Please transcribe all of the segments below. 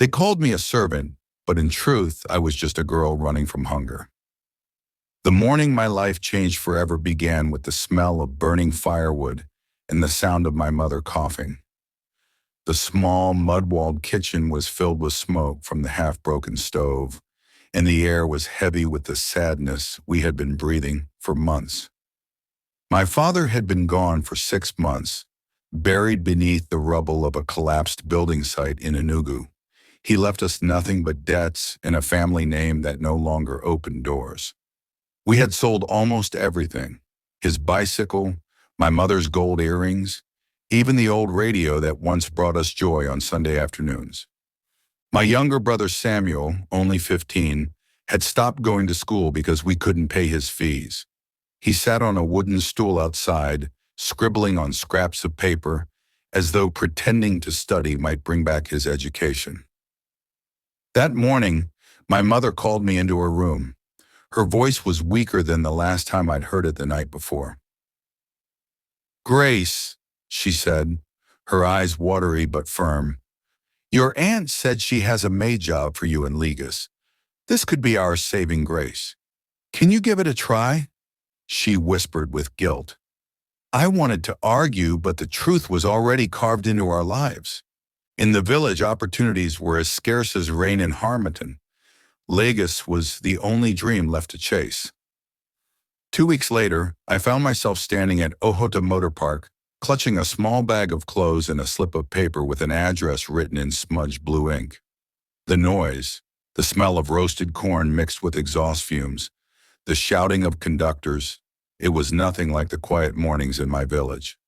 They called me a servant, but in truth, I was just a girl running from hunger. The morning my life changed forever began with the smell of burning firewood and the sound of my mother coughing. The small, mud-walled kitchen was filled with smoke from the half-broken stove, and the air was heavy with the sadness we had been breathing for months. My father had been gone for 6 months, buried beneath the rubble of a collapsed building site in Enugu. He left us nothing but debts and a family name that no longer opened doors. We had sold almost everything: his bicycle, my mother's gold earrings, even the old radio that once brought us joy on Sunday afternoons. My younger brother Samuel, only 15, had stopped going to school because we couldn't pay his fees. He sat on a wooden stool outside, scribbling on scraps of paper, as though pretending to study might bring back his education. That morning, my mother called me into her room. Her voice was weaker than the last time I'd heard it the night before. "Grace," she said, her eyes watery but firm, "your aunt said she has a maid job for you in Legas. This could be our saving grace. Can you give it a try?" She whispered with guilt. I wanted to argue, but the truth was already carved into our lives. In the village, opportunities were as scarce as rain in Harmattan. Legas was the only dream left to chase. 2 weeks later, I found myself standing at Ohota Motor Park, clutching a small bag of clothes and a slip of paper with an address written in smudged blue ink. The noise, the smell of roasted corn mixed with exhaust fumes, the shouting of conductors, it was nothing like the quiet mornings in my village.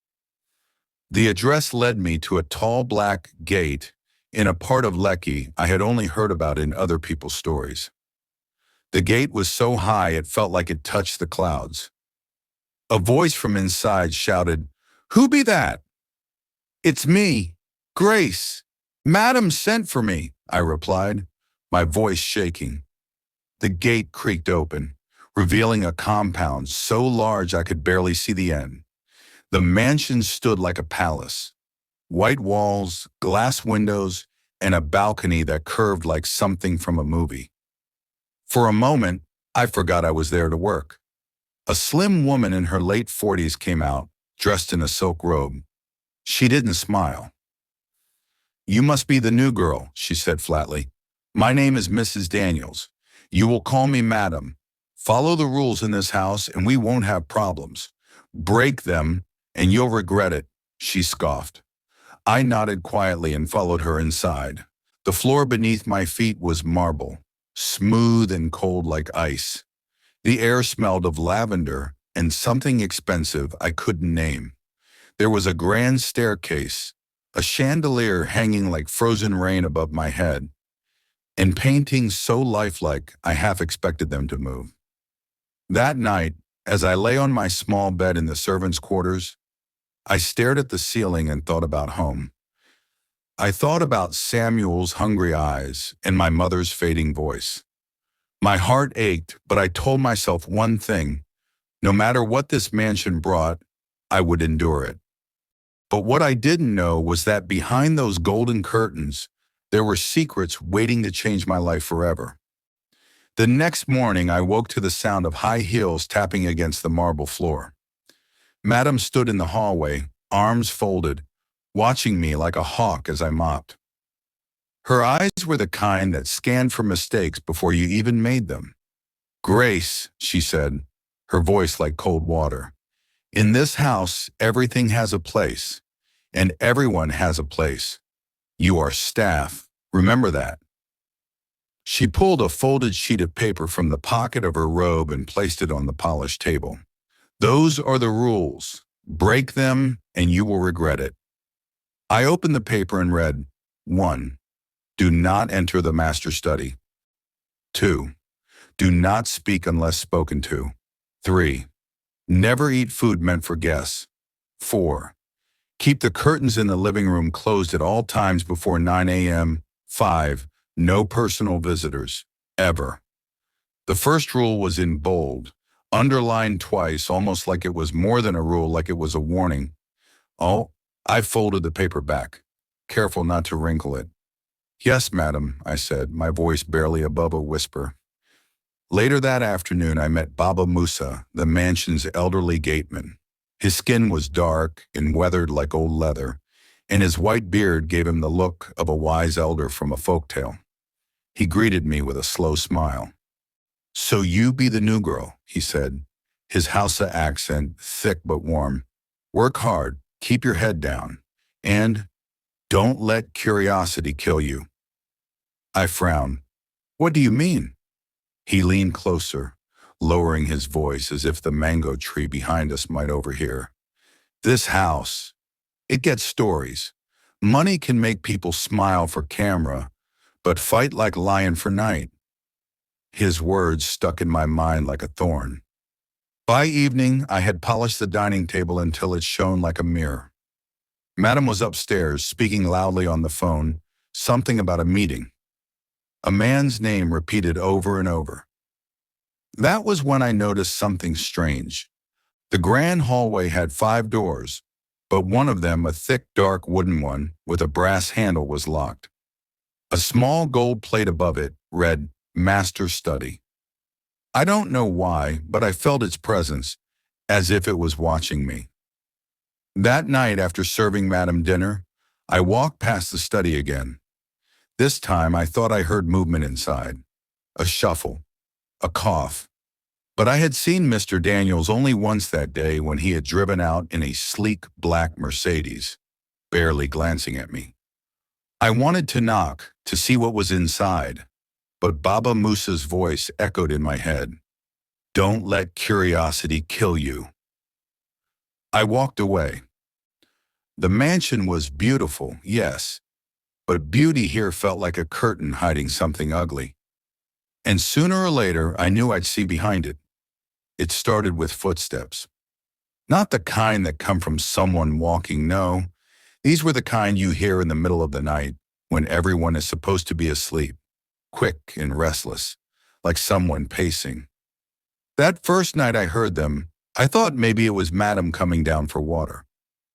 The address led me to a tall black gate in a part of Lekki I had only heard about in other people's stories. The gate was so high it felt like it touched the clouds. A voice from inside shouted, "Who be that?" "It's me, Grace. Madam sent for me," I replied, my voice shaking. The gate creaked open, revealing a compound so large I could barely see the end. The mansion stood like a palace. White walls, glass windows, and a balcony that curved like something from a movie. For a moment, I forgot I was there to work. A slim woman in her late 40s came out, dressed in a silk robe. She didn't smile. "You must be the new girl," she said flatly. "My name is Mrs. Daniels. You will call me Madam. Follow the rules in this house and we won't have problems. Break them and you'll regret it," she scoffed. I nodded quietly and followed her inside. The floor beneath my feet was marble, smooth and cold like ice. The air smelled of lavender and something expensive I couldn't name. There was a grand staircase, a chandelier hanging like frozen rain above my head, and paintings so lifelike I half expected them to move. That night, as I lay on my small bed in the servants' quarters, I stared at the ceiling and thought about home. I thought about Samuel's hungry eyes and my mother's fading voice. My heart ached, but I told myself one thing: no matter what this mansion brought, I would endure it. But what I didn't know was that behind those golden curtains, there were secrets waiting to change my life forever. The next morning, I woke to the sound of high heels tapping against the marble floor. Madam stood in the hallway, arms folded, watching me like a hawk as I mopped. Her eyes were the kind that scanned for mistakes before you even made them. "Grace," she said, her voice like cold water, "in this house, everything has a place, and everyone has a place. You are staff. Remember that." She pulled a folded sheet of paper from the pocket of her robe and placed it on the polished table. "Those are the rules. Break them, and you will regret it." I opened the paper and read, 1. Do not enter the master study. 2. Do not speak unless spoken to. 3. Never eat food meant for guests. 4. Keep the curtains in the living room closed at all times before 9 a.m. 5. No personal visitors, ever. The first rule was in bold, underlined twice, almost like it was more than a rule, like it was a warning. Oh, I folded the paper back, careful not to wrinkle it. Yes, madam, I said, my voice barely above a whisper. Later that afternoon, I met Baba Musa, the mansion's elderly gateman. His skin was dark and weathered like old leather, and his white beard gave him the look of a wise elder from a folk tale. He greeted me with a slow smile. So you be the new girl, he said, his Hausa accent thick but warm. Work hard, keep your head down, and don't let curiosity kill you. I frowned. What do you mean? He leaned closer, lowering his voice as if the mango tree behind us might overhear. This house, it gets stories. Money can make people smile for camera, but fight like lion for night. His words stuck in my mind like a thorn. By evening, I had polished the dining table until it shone like a mirror. Madam was upstairs, speaking loudly on the phone, something about a meeting. A man's name repeated over and over. That was when I noticed something strange. The grand hallway had 5 doors, but one of them, a thick, dark wooden one with a brass handle, was locked. A small gold plate above it read, Master Study. I don't know why, but I felt its presence, as if it was watching me. That night, after serving Madam dinner, I walked past the study again. This time, I thought I heard movement inside. A shuffle, a cough. But I had seen Mr. Daniels only once that day when he had driven out in a sleek black Mercedes, barely glancing at me. I wanted to knock to see what was inside, but Baba Musa's voice echoed in my head. Don't let curiosity kill you. I walked away. The mansion was beautiful, yes, but beauty here felt like a curtain hiding something ugly. And sooner or later, I knew I'd see behind it. It started with footsteps. Not the kind that come from someone walking, no. These were the kind you hear in the middle of the night, when everyone is supposed to be asleep, quick and restless, like someone pacing. That first night I heard them, I thought maybe it was Madam coming down for water.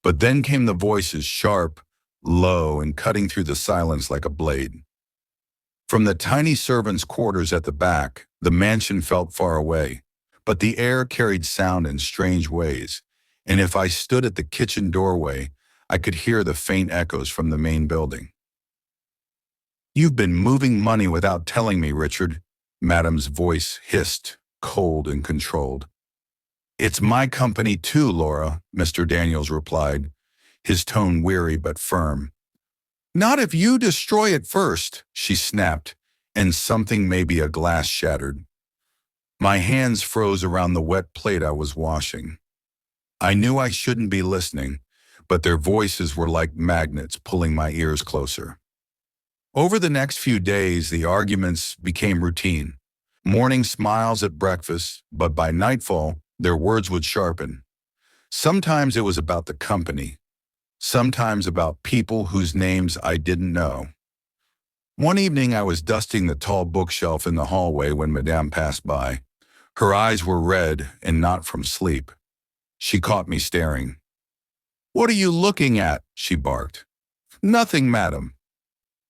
But then came the voices, sharp, low, and cutting through the silence like a blade. From the tiny servants' quarters at the back, the mansion felt far away, but the air carried sound in strange ways, and if I stood at the kitchen doorway, I could hear the faint echoes from the main building. You've been moving money without telling me, Richard, Madam's voice hissed, cold and controlled. It's my company too, Laura, Mr. Daniels replied, his tone weary but firm. Not if you destroy it first, she snapped, and something, maybe a glass, shattered. My hands froze around the wet plate I was washing. I knew I shouldn't be listening, but their voices were like magnets pulling my ears closer. Over the next few days, the arguments became routine. Morning smiles at breakfast, but by nightfall, their words would sharpen. Sometimes it was about the company, sometimes about people whose names I didn't know. One evening I was dusting the tall bookshelf in the hallway when Madame passed by. Her eyes were red and not from sleep. She caught me staring. What are you looking at? She barked. Nothing, madam.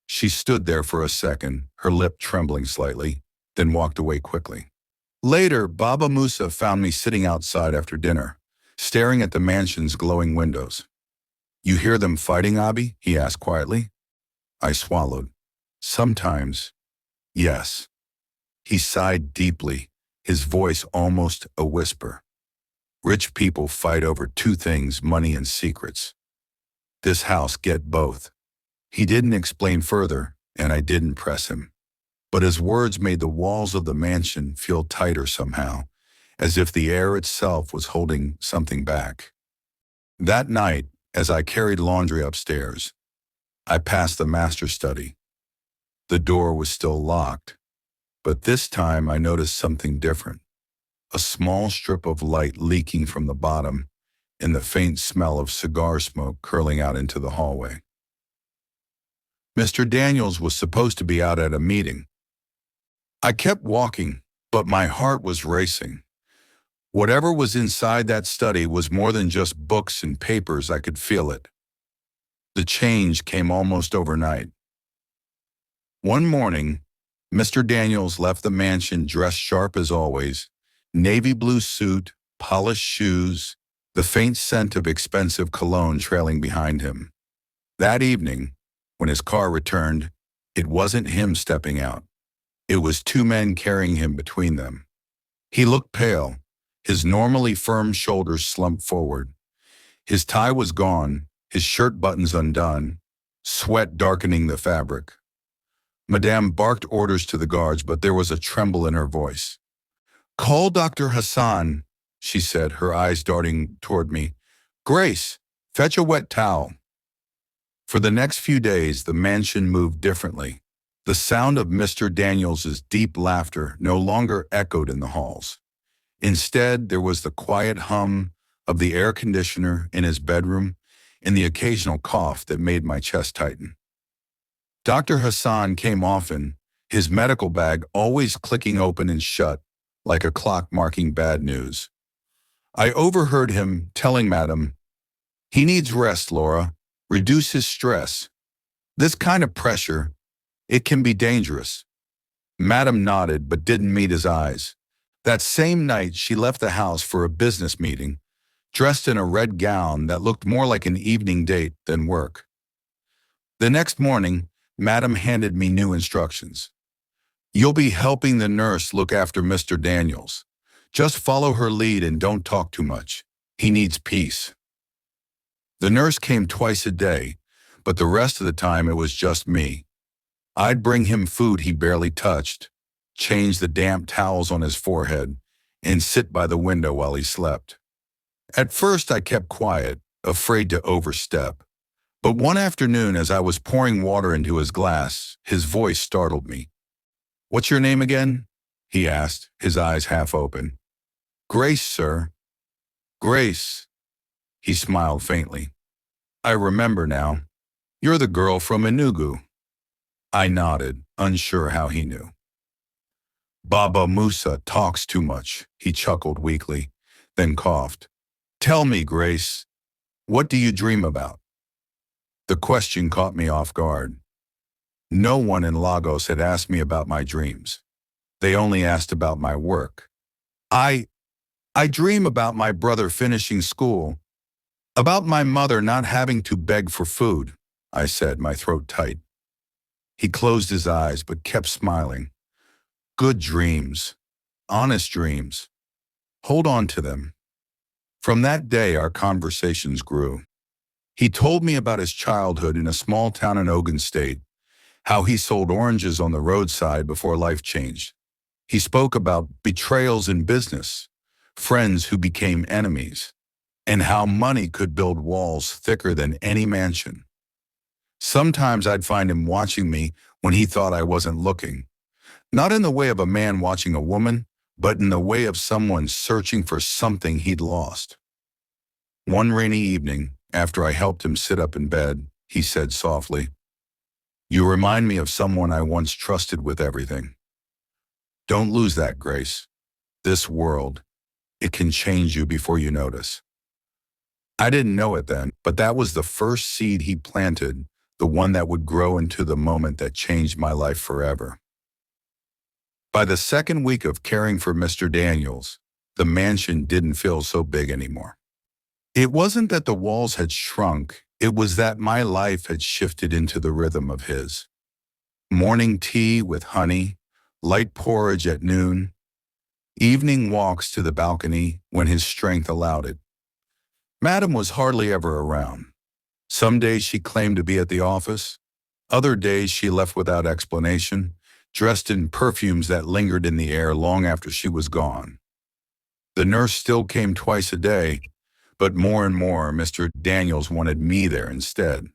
She stood there for a second, her lip trembling slightly, then walked away quickly. Later, Baba Musa found me sitting outside after dinner, staring at the mansion's glowing windows. You hear them fighting, Abi? He asked quietly. I swallowed. Sometimes, yes. He sighed deeply, his voice almost a whisper. Rich people fight over 2 things, money and secrets. This house get both. He didn't explain further, and I didn't press him. But his words made the walls of the mansion feel tighter somehow, as if the air itself was holding something back. That night, as I carried laundry upstairs, I passed the master study. The door was still locked, but this time I noticed something different. A small strip of light leaking from the bottom, and the faint smell of cigar smoke curling out into the hallway. Mr. Daniels was supposed to be out at a meeting. I kept walking, but my heart was racing. Whatever was inside that study was more than just books and papers. I could feel it. The change came almost overnight. One morning, Mr. Daniels left the mansion dressed sharp as always, navy blue suit, polished shoes, the faint scent of expensive cologne trailing behind him. That evening, when his car returned, it wasn't him stepping out. It was two men carrying him between them. He looked pale, his normally firm shoulders slumped forward. His tie was gone, his shirt buttons undone, sweat darkening the fabric. Madame barked orders to the guards, but there was a tremble in her voice. "Call Dr. Hassan," she said, her eyes darting toward me. "Grace, fetch a wet towel." For the next few days, the mansion moved differently. The sound of Mr. Daniels's deep laughter no longer echoed in the halls. Instead, there was the quiet hum of the air conditioner in his bedroom and the occasional cough that made my chest tighten. Dr. Hassan came often, his medical bag always clicking open and shut, like a clock marking bad news. I overheard him telling Madam, "He needs rest, Laura. Reduce his stress. This kind of pressure, it can be dangerous." Madam nodded but didn't meet his eyes. That same night, she left the house for a business meeting, dressed in a red gown that looked more like an evening date than work. The next morning, Madam handed me new instructions. "You'll be helping the nurse look after Mr. Daniels. Just follow her lead and don't talk too much. He needs peace." The nurse came twice a day, but the rest of the time it was just me. I'd bring him food he barely touched, change the damp towels on his forehead, and sit by the window while he slept. At first I kept quiet, afraid to overstep. But one afternoon, as I was pouring water into his glass, his voice startled me. "What's your name again?" he asked, his eyes half open. "Grace, sir." "Grace." He smiled faintly. "I remember now. You're the girl from Enugu." I nodded, unsure how he knew. "Baba Musa talks too much," he chuckled weakly, then coughed. "Tell me, Grace, what do you dream about?" The question caught me off guard. No one in Lagos had asked me about my dreams. They only asked about my work. I dream about my brother finishing school, about my mother not having to beg for food," I said, my throat tight. He closed his eyes but kept smiling. "Good dreams, honest dreams. Hold on to them." From that day, our conversations grew. He told me about his childhood in a small town in Ogun State, how he sold oranges on the roadside before life changed. He spoke about betrayals in business, friends who became enemies, and how money could build walls thicker than any mansion. Sometimes I'd find him watching me when he thought I wasn't looking, not in the way of a man watching a woman, but in the way of someone searching for something he'd lost. One rainy evening, after I helped him sit up in bed, he said softly, "You remind me of someone I once trusted with everything. Don't lose that, Grace. This world, it can change you before you notice." I didn't know it then, but that was the first seed he planted, the one that would grow into the moment that changed my life forever. By the second week of caring for Mr. Daniels, the mansion didn't feel so big anymore. It wasn't that the walls had shrunk, it was that my life had shifted into the rhythm of his. Morning tea with honey, light porridge at noon, evening walks to the balcony when his strength allowed it. Madam was hardly ever around. Some days she claimed to be at the office, other days she left without explanation, dressed in perfumes that lingered in the air long after she was gone. The nurse still came twice a day, but more and more Mr. Daniels wanted me there instead.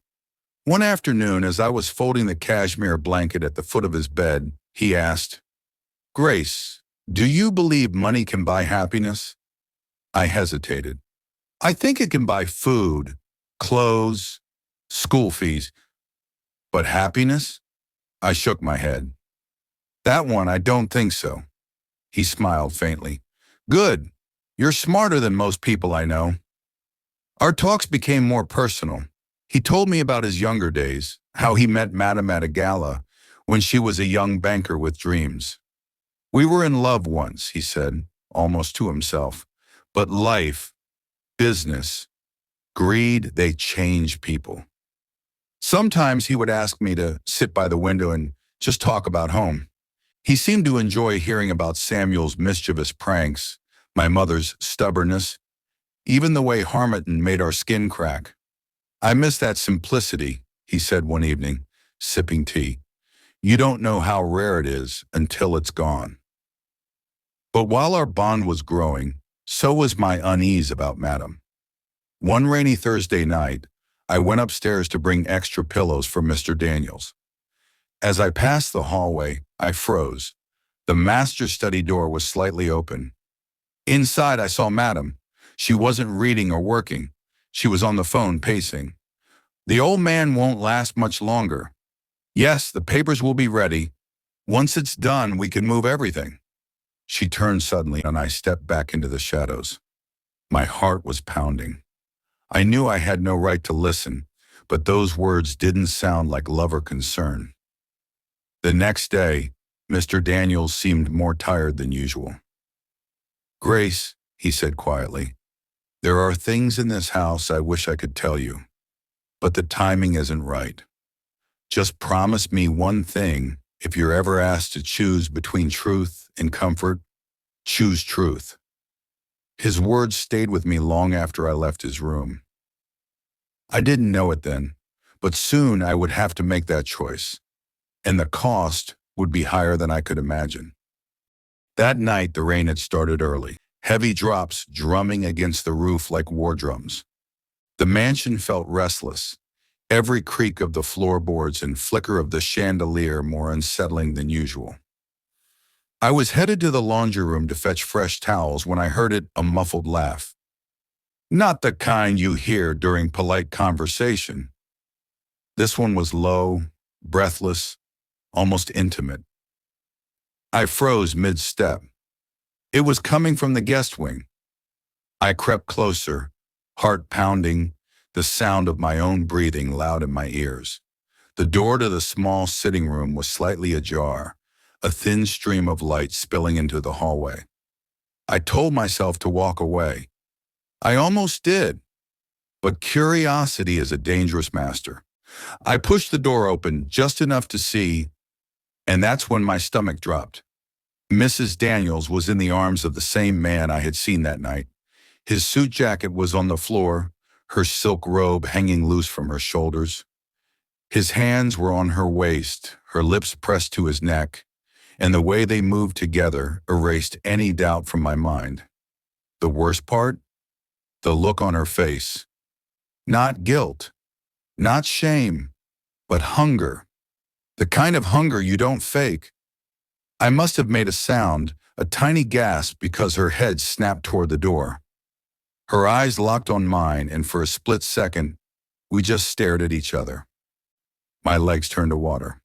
One afternoon, as I was folding the cashmere blanket at the foot of his bed, he asked, "Grace, do you believe money can buy happiness?" I hesitated. "I think it can buy food, clothes, school fees. But happiness?" I shook my head. "That one, I don't think so." He smiled faintly. "Good. You're smarter than most people I know." Our talks became more personal. He told me about his younger days, how he met Madam at a gala, when she was a young banker with dreams. We were in love once, he said, almost to himself. But life, business, greed, they change people. Sometimes he would ask me to sit by the window and just talk about home. He seemed to enjoy hearing about Samuel's mischievous pranks, my mother's stubbornness, even the way Harmon made our skin crack. I miss that simplicity, he said one evening, sipping tea. You don't know how rare it is until it's gone. But while our bond was growing, so was my unease about Madam. One rainy Thursday night, I went upstairs to bring extra pillows for Mr. Daniels. As I passed the hallway, I froze. The master's study door was slightly open. Inside, I saw Madam. She wasn't reading or working. She was on the phone pacing. The old man won't last much longer. Yes, the papers will be ready. Once it's done, we can move everything. She turned suddenly and I stepped back into the shadows. My heart was pounding. I knew I had no right to listen, but those words didn't sound like love or concern. The next day, Mr. Daniels seemed more tired than usual. Grace, he said quietly, there are things in this house I wish I could tell you, but the timing isn't right. Just promise me one thing. If you're ever asked to choose between truth and comfort, choose truth. His words stayed with me long after I left his room. I didn't know it then, but soon I would have to make that choice, and the cost would be higher than I could imagine. That night, the rain had started early, heavy drops drumming against the roof like war drums. The mansion felt restless, every creak of the floorboards and flicker of the chandelier more unsettling than usual. I was headed to the laundry room to fetch fresh towels when I heard a muffled laugh. Not the kind you hear during polite conversation. This one was low, breathless, almost intimate. I froze mid-step. It was coming from the guest wing. I crept closer, heart pounding, the sound of my own breathing loud in my ears. The door to the small sitting room was slightly ajar, a thin stream of light spilling into the hallway. I told myself to walk away. I almost did, but curiosity is a dangerous master. I pushed the door open just enough to see, and that's when my stomach dropped. Mrs. Daniels was in the arms of the same man I had seen that night. His suit jacket was on the floor, her silk robe hanging loose from her shoulders. His hands were on her waist, her lips pressed to his neck, and the way they moved together erased any doubt from my mind. The worst part? The look on her face. Not guilt, not shame, but hunger. The kind of hunger you don't fake. I must have made a sound, a tiny gasp, because her head snapped toward the door. Her eyes locked on mine, and for a split second, we just stared at each other. My legs turned to water.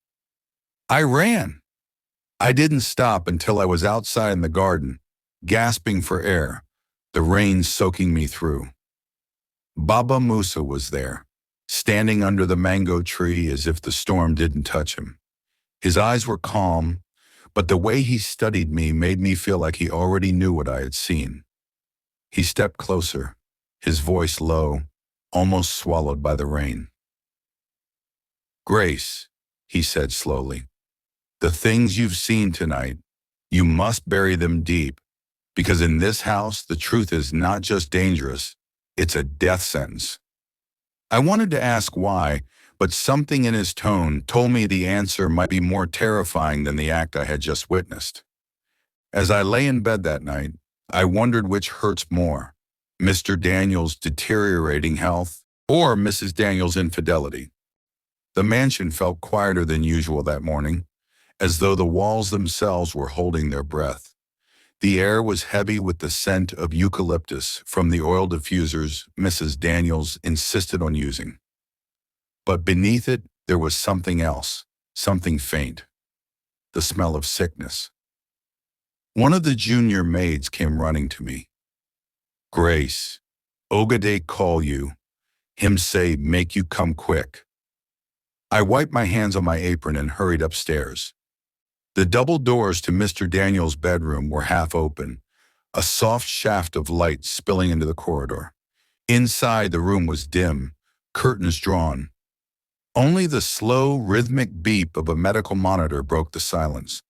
I ran. I didn't stop until I was outside in the garden, gasping for air, the rain soaking me through. Baba Musa was there, standing under the mango tree as if the storm didn't touch him. His eyes were calm, but the way he studied me made me feel like he already knew what I had seen. He stepped closer, his voice low, almost swallowed by the rain. Grace, he said slowly, the things you've seen tonight, you must bury them deep, because in this house, the truth is not just dangerous, it's a death sentence. I wanted to ask why, but something in his tone told me the answer might be more terrifying than the act I had just witnessed. As I lay in bed that night, I wondered which hurts more, Mr. Daniels' deteriorating health or Mrs. Daniels' infidelity. The mansion felt quieter than usual that morning, as though the walls themselves were holding their breath. The air was heavy with the scent of eucalyptus from the oil diffusers Mrs. Daniels insisted on using. But beneath it, there was something else, something faint, the smell of sickness. One of the junior maids came running to me. Grace, Ogade call you. Him say make you come quick. I wiped my hands on my apron and hurried upstairs. The double doors to Mr. Daniels' bedroom were half open, a soft shaft of light spilling into the corridor. Inside, the room was dim, curtains drawn. Only the slow, rhythmic beep of a medical monitor broke the silence.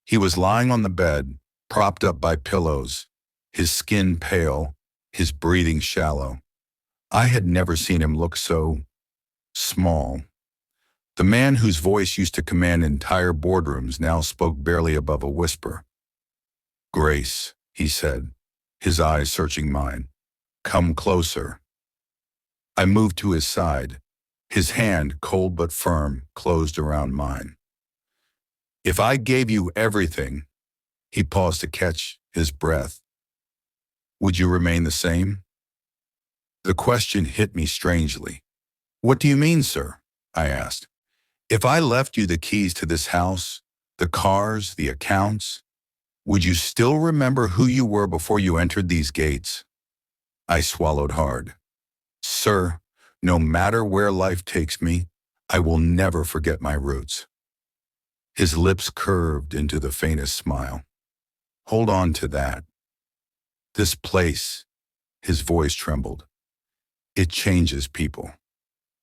He was lying on the bed, propped up by pillows, his skin pale, his breathing shallow. I had never seen him look so small. The man whose voice used to command entire boardrooms now spoke barely above a whisper. "Grace," he said, his eyes searching mine. "Come closer." I moved to his side. His hand, cold but firm, closed around mine. "If I gave you everything," he paused to catch his breath, "would you remain the same?" The question hit me strangely. "What do you mean, sir?" I asked. "If I left you the keys to this house, the cars, the accounts, would you still remember who you were before you entered these gates?" I swallowed hard. "Sir, no matter where life takes me, I will never forget my roots." His lips curved into the faintest smile. "Hold on to that. This place," his voice trembled, "it changes people.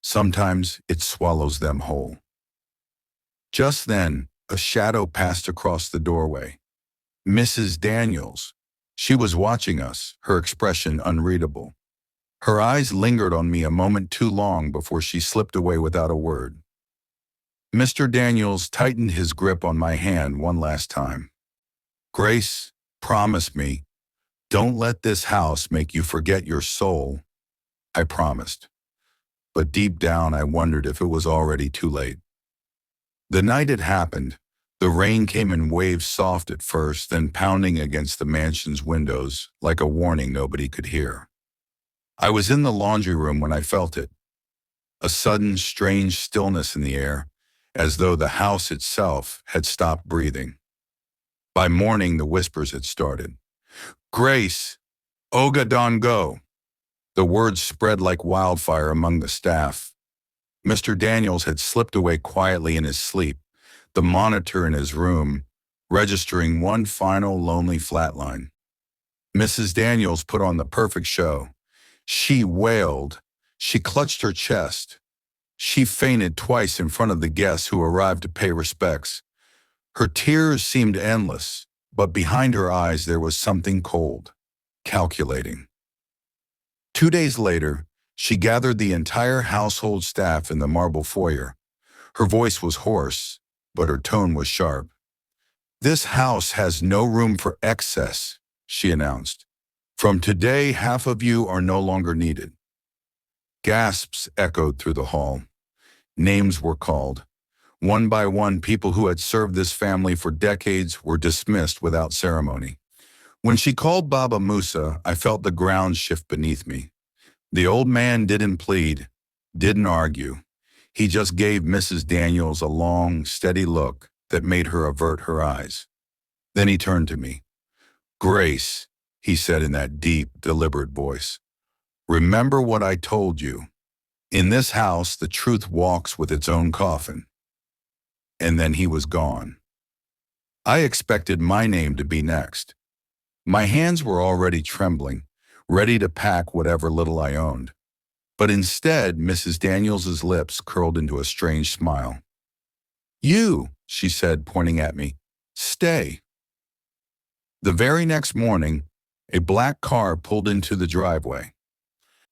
Sometimes it swallows them whole." Just then, a shadow passed across the doorway. Mrs. Daniels. She was watching us, her expression unreadable. Her eyes lingered on me a moment too long before she slipped away without a word. Mr. Daniels tightened his grip on my hand one last time. "Grace, promise me, don't let this house make you forget your soul." I promised. But deep down I wondered if it was already too late. The night it happened, the rain came in waves, soft at first, then pounding against the mansion's windows like a warning nobody could hear. I was in the laundry room when I felt it. A sudden, strange stillness in the air, as though the house itself had stopped breathing. By morning, the whispers had started. "Grace, Oga Don Go." The words spread like wildfire among the staff. Mr. Daniels had slipped away quietly in his sleep, the monitor in his room registering one final lonely flatline. Mrs. Daniels put on the perfect show. She wailed. She clutched her chest. She fainted twice in front of the guests who arrived to pay respects. Her tears seemed endless, but behind her eyes there was something cold, calculating. 2 days later, she gathered the entire household staff in the marble foyer. Her voice was hoarse, but her tone was sharp. "This house has no room for excess," she announced. "From today, half of you are no longer needed." Gasps echoed through the hall. Names were called. One by one, people who had served this family for decades were dismissed without ceremony. When she called Baba Musa, I felt the ground shift beneath me. The old man didn't plead, didn't argue. He just gave Mrs. Daniels a long, steady look that made her avert her eyes. Then he turned to me. "Grace," he said in that deep, deliberate voice, "remember what I told you. In this house, the truth walks with its own coffin." And then he was gone. I expected my name to be next. My hands were already trembling, ready to pack whatever little I owned. But instead, Mrs. Daniels's lips curled into a strange smile. "You," she said, pointing at me, "stay." The very next morning, a black car pulled into the driveway.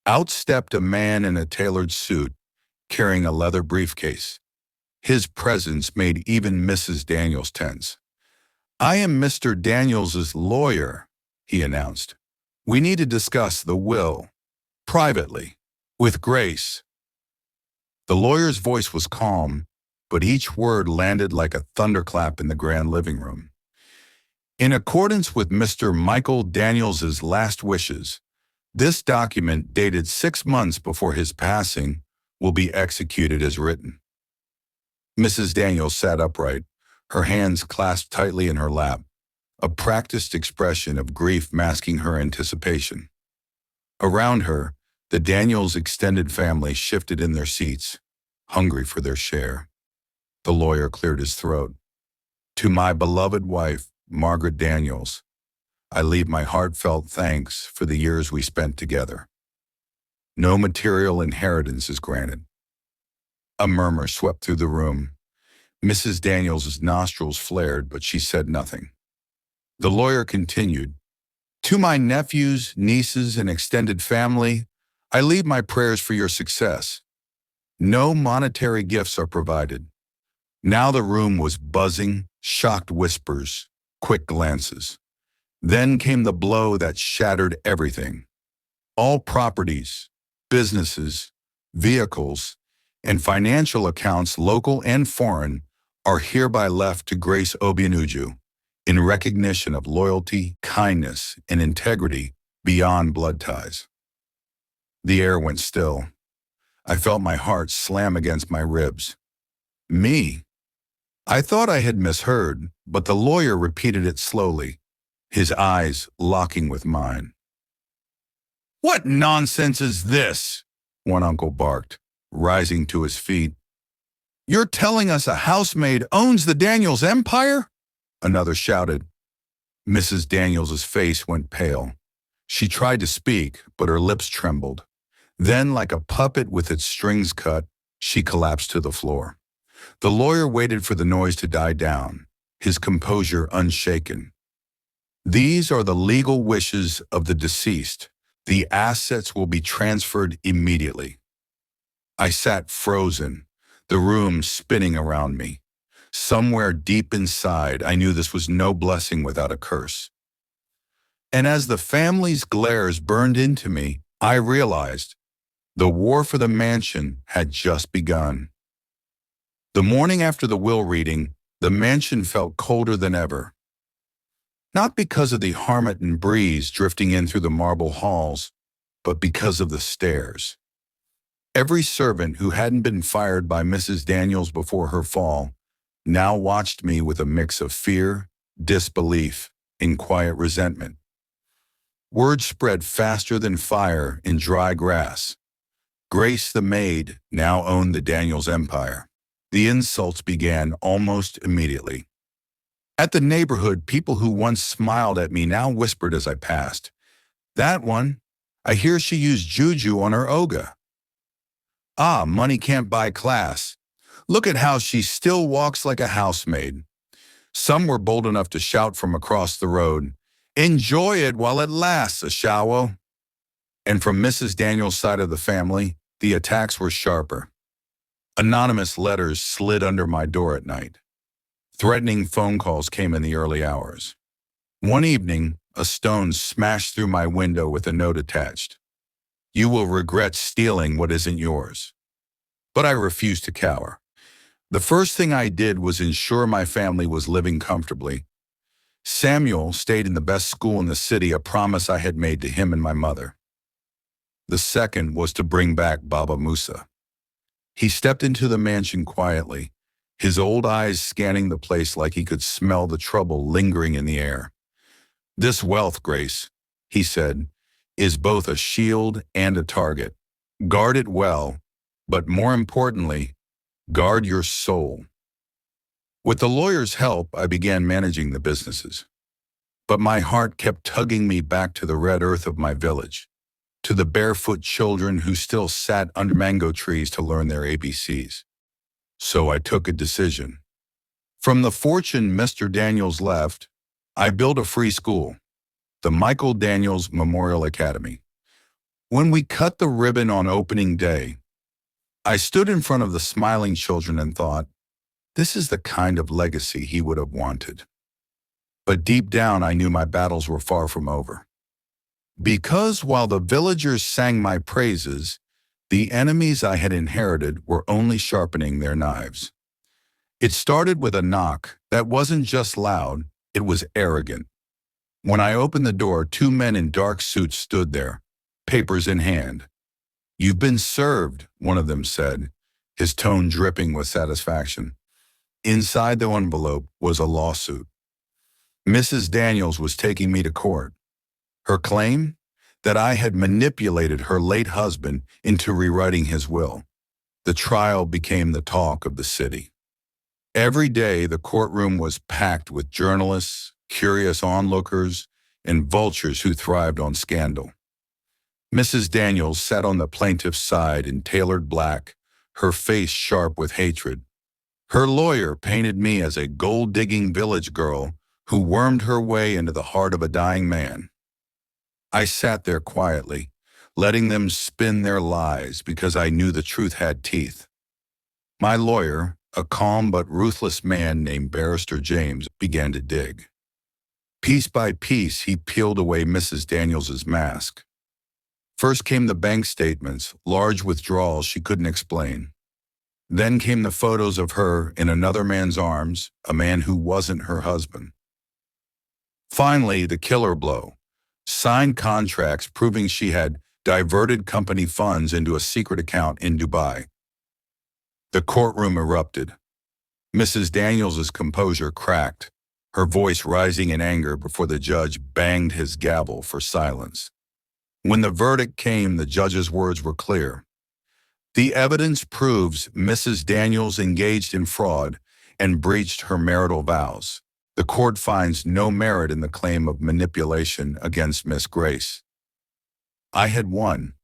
Out stepped a man in a tailored suit, carrying a leather briefcase. His presence made even Mrs. Daniels tense. "I am Mr. Daniels's lawyer," he announced. "We need to discuss the will, privately, with Grace." The lawyer's voice was calm, but each word landed like a thunderclap in the grand living room. "In accordance with Mr. Michael Daniels's last wishes, this document, dated 6 months before his passing, will be executed as written." Mrs. Daniels sat upright, her hands clasped tightly in her lap, a practiced expression of grief masking her anticipation. Around her, the Daniels extended family shifted in their seats. hungry for their share. The lawyer cleared his throat. To my beloved wife, Margaret Daniels, I leave my heartfelt thanks for the years we spent together. No material inheritance is granted. A murmur swept through the room. Mrs. Daniels' nostrils flared, but she said nothing. The lawyer continued, to my nephews, nieces, and extended family, I leave my prayers for your success. No monetary gifts are provided. Now the room was buzzing, shocked whispers, quick glances. Then came the blow that shattered everything. All properties, businesses, vehicles, and financial accounts, local and foreign, are hereby left to Grace Obianuju in recognition of loyalty, kindness, and integrity beyond blood ties. The air went still. I felt my heart slam against my ribs. Me? I thought I had misheard, but the lawyer repeated it slowly, his eyes locking with mine. What nonsense is this? One uncle barked, rising to his feet. You're telling us a housemaid owns the Daniels empire? Another shouted. Mrs. Daniels' face went pale. She tried to speak, but her lips trembled. Then, like a puppet with its strings cut, she collapsed to the floor. The lawyer waited for the noise to die down, his composure unshaken. These are the legal wishes of the deceased. The assets will be transferred immediately. I sat frozen, the room spinning around me. Somewhere deep inside, I knew this was no blessing without a curse. And as the family's glares burned into me, I realized the war for the mansion had just begun. The morning after the will reading, the mansion felt colder than ever. Not because of the Harmattan breeze drifting in through the marble halls, but because of the stairs. Every servant who hadn't been fired by Mrs. Daniels before her fall now watched me with a mix of fear, disbelief, and quiet resentment. Word spread faster than fire in dry grass. Grace the maid now owned the Daniels empire. The insults began almost immediately. At the neighborhood, people who once smiled at me now whispered as I passed, "That one, I hear she used juju on her Oga." Ah, money can't buy class. Look at how she still walks like a housemaid. Some were bold enough to shout from across the road, "Enjoy it while it lasts, Ashawo." And from Mrs. Daniels' side of the family, the attacks were sharper. Anonymous letters slid under my door at night. Threatening phone calls came in the early hours. One evening, a stone smashed through my window with a note attached. You will regret stealing what isn't yours. But I refused to cower. The first thing I did was ensure my family was living comfortably. Samuel stayed in the best school in the city, a promise I had made to him and my mother. The second was to bring back Baba Musa. He stepped into the mansion quietly, his old eyes scanning the place like he could smell the trouble lingering in the air. This wealth, Grace, he said, is both a shield and a target. Guard it well, but more importantly, guard your soul. With the lawyer's help, I began managing the businesses. But my heart kept tugging me back to the red earth of my village, to the barefoot children who still sat under mango trees to learn their ABCs. So I took a decision. From the fortune Mr. Daniels left, I built a free school, the Michael Daniels Memorial Academy. When we cut the ribbon on opening day, I stood in front of the smiling children and thought, this is the kind of legacy he would have wanted. But deep down, I knew my battles were far from over. Because while the villagers sang my praises, the enemies I had inherited were only sharpening their knives. It started with a knock that wasn't just loud, it was arrogant. When I opened the door, two men in dark suits stood there, papers in hand. You've been served, one of them said, his tone dripping with satisfaction. Inside the envelope was a lawsuit. Mrs. Daniels was taking me to court. Her claim? That I had manipulated her late husband into rewriting his will. The trial became the talk of the city. Every day, the courtroom was packed with journalists, curious onlookers, and vultures who thrived on scandal. Mrs. Daniels sat on the plaintiff's side in tailored black, her face sharp with hatred. Her lawyer painted me as a gold-digging village girl who wormed her way into the heart of a dying man. I sat there quietly, letting them spin their lies because I knew the truth had teeth. My lawyer, a calm but ruthless man named Barrister James, began to dig. Piece by piece, he peeled away Mrs. Daniels's mask. First came the bank statements, large withdrawals she couldn't explain. Then came the photos of her in another man's arms, a man who wasn't her husband. Finally, the killer blow. Signed contracts proving she had diverted company funds into a secret account in Dubai. The courtroom erupted. Mrs. Daniels's composure cracked, her voice rising in anger before the judge banged his gavel for silence. When the verdict came, the judge's words were clear. The evidence proves Mrs. Daniels engaged in fraud and breached her marital vows. The court finds no merit in the claim of manipulation against Miss Grace. I had won.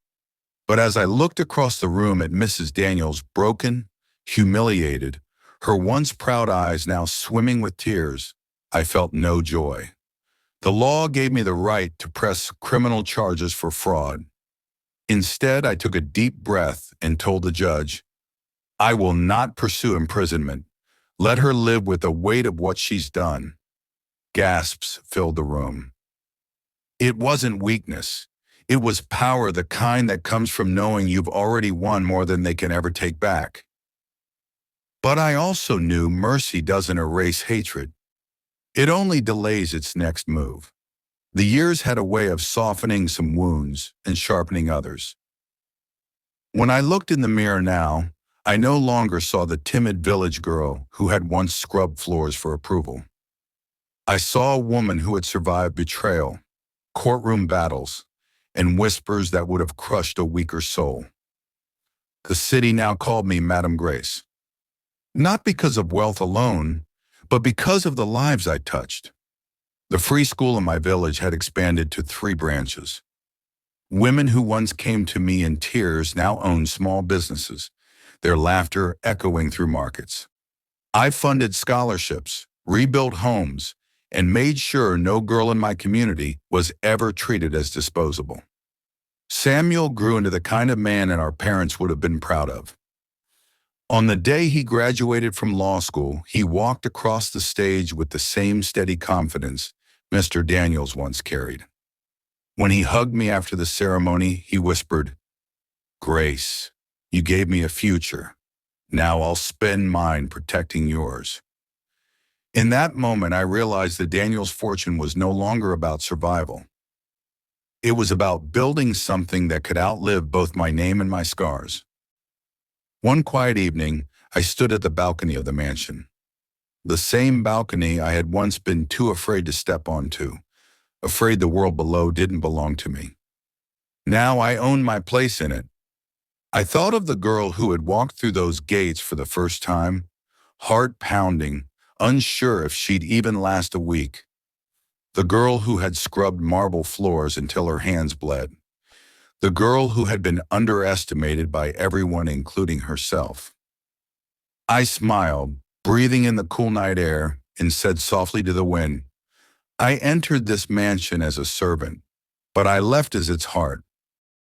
But as I looked across the room at Mrs. Daniels, broken, humiliated, her once proud eyes now swimming with tears, I felt no joy. The law gave me the right to press criminal charges for fraud. Instead, I took a deep breath and told the judge, I will not pursue imprisonment. Let her live with the weight of what she's done. Gasps filled the room. It wasn't weakness. It was power, the kind that comes from knowing you've already won more than they can ever take back. But I also knew mercy doesn't erase hatred. It only delays its next move. The years had a way of softening some wounds and sharpening others. When I looked in the mirror now, I no longer saw the timid village girl who had once scrubbed floors for approval. I saw a woman who had survived betrayal, courtroom battles, and whispers that would have crushed a weaker soul. The city now called me Madam Grace. Not because of wealth alone, but because of the lives I touched. The free school in my village had expanded to 3 branches. Women who once came to me in tears now own small businesses, their laughter echoing through markets. I funded scholarships, rebuilt homes, and made sure no girl in my community was ever treated as disposable. Samuel grew into the kind of man that our parents would have been proud of. On the day he graduated from law school, he walked across the stage with the same steady confidence Mr. Daniels once carried. When he hugged me after the ceremony, he whispered, Grace, you gave me a future. Now I'll spend mine protecting yours. In that moment, I realized that Daniel's fortune was no longer about survival. It was about building something that could outlive both my name and my scars. One quiet evening, I stood at the balcony of the mansion. The same balcony I had once been too afraid to step onto, afraid the world below didn't belong to me. Now I owned my place in it. I thought of the girl who had walked through those gates for the first time, heart pounding, unsure if she'd even last a week. The girl who had scrubbed marble floors until her hands bled. The girl who had been underestimated by everyone, including herself. I smiled, breathing in the cool night air, and said softly to the wind, I entered this mansion as a servant, but I left as its heart.